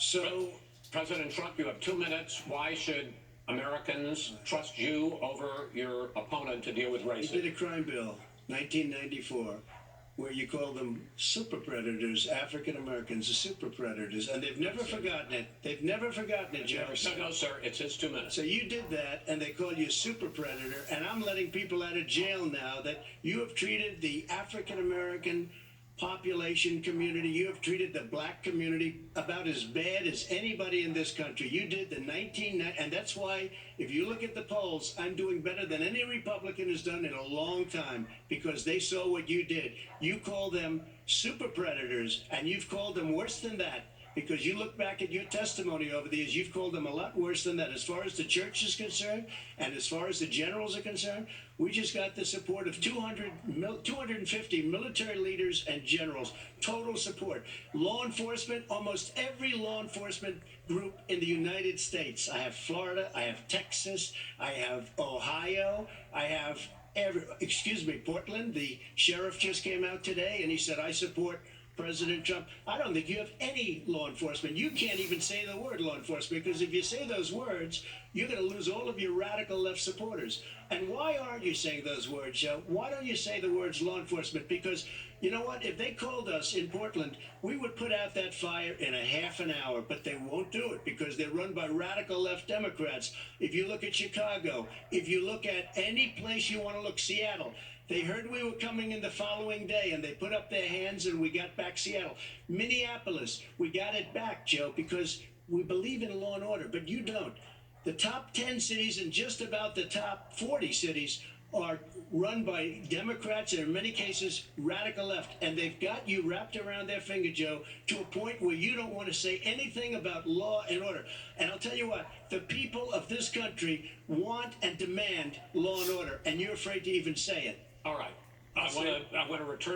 So, President Trump, you have 2 minutes. Why should Americans trust you over your opponent to deal with you did racism? a crime bill, 1994, where you call them super predators, African Americans, the super predators, and they've never forgotten it. They've never forgotten it, Jefferson. No, sir, it's his 2 minutes. So you did that, and they call you a super predator, and I'm letting people out of jail now that you have treated the African American population community, you have treated the black community about as bad as anybody in this country. You did the 1990, and that's why, if you look at the polls, I'm doing better than any Republican has done in a long time, because they saw what you did. You call them super predators, and you've called them worse than that. Because you look back at your testimony over the years, you've called them a lot worse than that. As far as the church is concerned, and as far as the generals are concerned, we just got the support of 250 military leaders and generals, total support. Law enforcement, almost every law enforcement group in the United States. I have Florida, I have Texas, I have Ohio, I have Portland. The sheriff just came out today and he said, I support President Trump. I don't think you have any law enforcement. You can't even say the word law enforcement, because if you say those words, you're going to lose all of your radical left supporters. And why aren't you saying those words, Joe? Why don't you say the words law enforcement? Because you know what? If they called us in Portland, we would put out that fire in a half an hour, but they won't do it because they're run by radical left Democrats. If you look at Chicago, if you look at any place you want to look, Seattle, they heard we were coming in the following day, and they put up their hands, and we got back Seattle. Minneapolis, we got it back, Joe, because we believe in law and order, but you don't. The top 10 cities and just about the top 40 cities are run by Democrats and in many cases radical left, and they've got you wrapped around their finger, Joe, to a point where you don't want to say anything about law and order. And I'll tell you what, the people of this country want and demand law and order, and you're afraid to even say it. All right. I want to return to